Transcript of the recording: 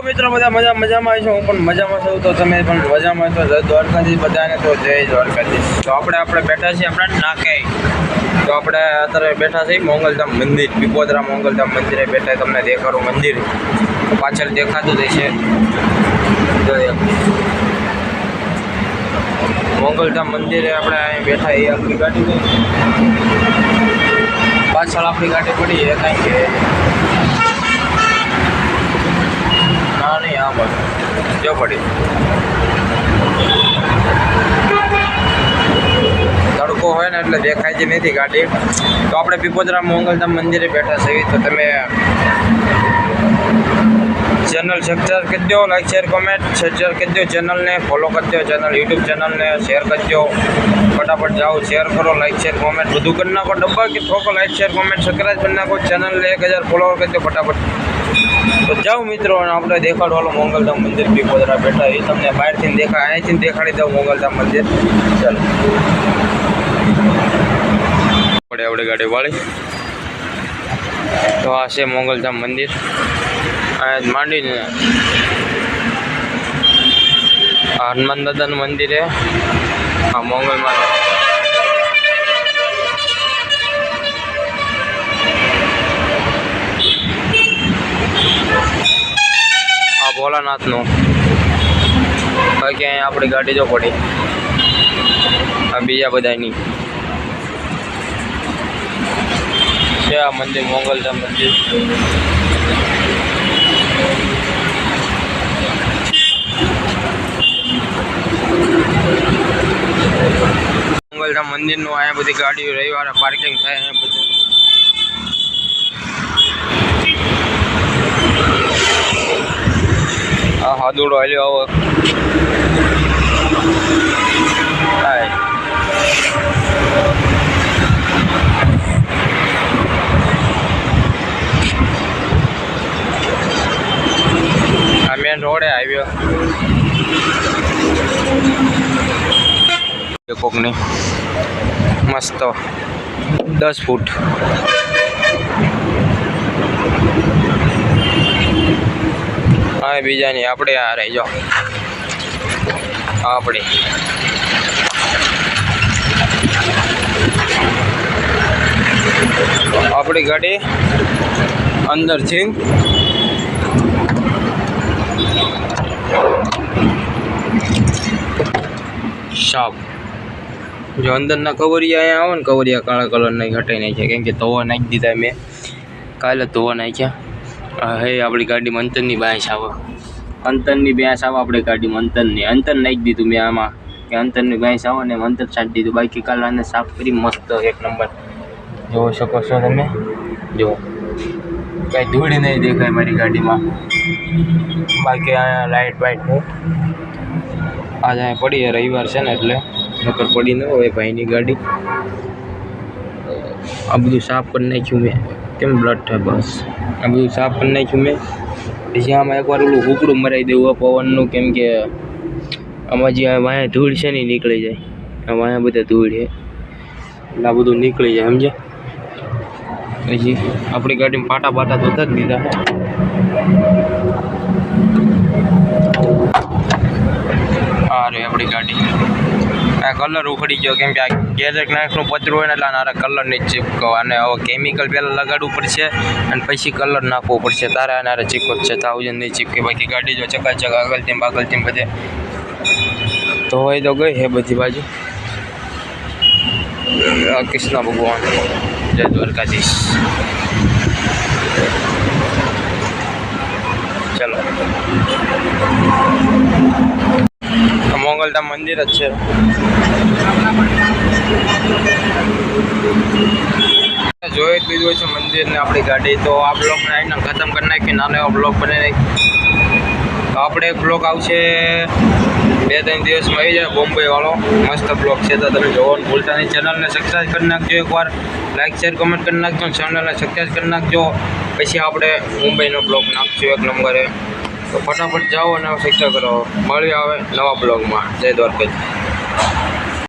મિત્રો બધા મજામાં છો, હું પણ મજામાં છું. તો તમે પણ મજામાં છો. જય દ્વારકાધીશ બધાને. તો જય દ્વારકાધીશ. તો આપણે બેઠા છીએ આપણા નાકે. તો આપણે અત્યારે બેઠા છીએ મોંગલધામ મંદિર, પીપોદરા મોંગલધામ મંદિરે બેઠા. તમને દેખાડું મંદિર પાછળ દેખાતું જ છે. મોંગલધામ મંદિરે આપણે અહીં બેઠા. એ આપણી ગાડી પાછળ આપણી ગાડી પડી એ કાંઈ કે ના નહીં, આ બધું જો પડી તડકો હોય ને એટલે દેખાય જ નથી ગાડી. તો આપણે પીપોદરા મોંગલધામ મંદિરે બેઠા છીએ. તો તમે ચેનલ સબસ્ક્રાઈબ કરી દો, લાઈક શેર કોમેન્ટ શેર કરી દો, ચેનલને ફોલો કરી દો, ચેનલ યુટ્યુબ ચેનલને શેર કરી દો. ફટાફટ જાઓ, શેર કરો, લાઈક શેર કોમેન્ટ બધું કરી નાખો. ડબ્બા કે ઠોકો, લાઈક શેર કોમેન્ટ સબસ્ક્રાઈબ કરી નાખો. ચેનલને 1000 ફોલોવર કરી દો ફટાફટ. તો જાઓ મિત્રો, અને આપણે દેખાડવાનું મોંગલધામ મંદિર પીપોદરા બેઠા. એ તમને બહારથી દેખાય, અહીંથી દેખાડી દઉં મોંગલધામ મંદિર. ચાલો આપણે ગાડી વાળી. તો આ છે મોંગલધામ મંદિર. આ માંડીને આ હનુમાન દાદાનું મંદિર છે. આ મોંગલમાં આ ભોલાનાથનું. બાકી અહીંયા આપણી ગાડી જો પડી. આ બીજા બધાની છે. આ મંદિર મોંગલધામ મંદિર. મોંગલધામ મંદિરનું અહીંયા બધી ગાડીઓ રવિવારે પાર્કિંગ થાય. અહીંયા બધું આ હાદુડો હાલ્યો આવો. આ મેન રોડે આવ્યો કોકની મસ્ત 10 ફૂટ. હા બીજાની આપણે આ રહી જાઓ. આપણી ગાડી અંદરથી સાફ. જો અંદરના કવરિયા અહીંયા આવો ને, કવરિયા કાળા કલરના હટાઈ નાખ્યા, કેમ કે ધોવા નાખી દીધા મેં કાલે. ધોવા નાખ્યા. હે આપણી ગાડીમાં અંતરની બાંસ આવે, અંતરની બાંસ આવે આપણી ગાડીમાં. અંતર નાખી દીધું મેં આમાં, કે અંતરની બાંસ આવે ને અંતર છાંટી દીધું. બાકી કાલે આને સાફ કરી મસ્ત 1 નંબર. જોઈ શકો છો તમે. જો કાંઈ ધૂળ નહીં દેખાય મારી ગાડીમાં. બાકી અહીંયા લાઇટ બાઇટ આજે અહીંયા પડી. રવિવાર છે ને એટલે નકર પડી ન હોય ભાઈની ગાડી. આ બધું સાફ કરી નાખ્યું મેં. કેમ બ્લડ થાય બસ. આ બધું સાફ કરી નાખ્યું મેં. પછી આમાં એકવાર ઓલું હુકડું મરાવી દેવું પવનનું, કેમ કે આમાં જે વાયા ધૂળ છે ને નીકળી જાય. આ વાયા બધા ધૂળ છે એટલે આ બધું નીકળી જાય, સમજે. પછી આપણી ગાડીમાં પાટા તો જ દીધા. આ રે આપણી ગાડી. આ કલર ઉખડી ગયો, કેમ કે આ ગેરેક નાખનું પતરું હોય ને એટલે આના કલર નહીં ચીપકાવ. અને હવે કેમિકલ પહેલાં લગાડવું પડશે અને પછી કલર નાખવો પડશે. તારે આનારે ચીપક છે 1000 નહીં ચીપકે. બાકી ગાડી જો ચકાચક આગળથી બાગલથી બધે તો હોય તો ગઈ છે બધી બાજુ. કૃષ્ણ ભગવાન. જય દ્વારકાધીશ. ચલો મોંગલધામ મંદિર જ છે. જોઈ જ લીધું છે મંદિરને આપણી ગાડી. તો આ બ્લોગને આવીને ખતમ કરી નાખી. નાનો એવો બ્લોગ બનાવી નાખી. તો આપણે એક બ્લોગ આવશે 2-3 દિવસમાં આવી જાય, બોમ્બે વાળો મસ્ત બ્લોગ છે. તો તમે જોવાનું ભૂલતા નહીં. ચેનલને સબસ્ક્રાઈબ કરી નાખજો, એકવાર લાઈક શેર કોમેન્ટ કરી નાખજો, ચેનલને સબસ્ક્રાઈબ કરી નાખજો. પછી આપણે મુંબઈનો બ્લોગ નાખશું 1 નંબરે. તો ફટાફટ જાઓ અને સબસ્ક્રાઈબ કરો. મળીએ આવે નવા બ્લોગમાં. જય દ્વારકાધીશ.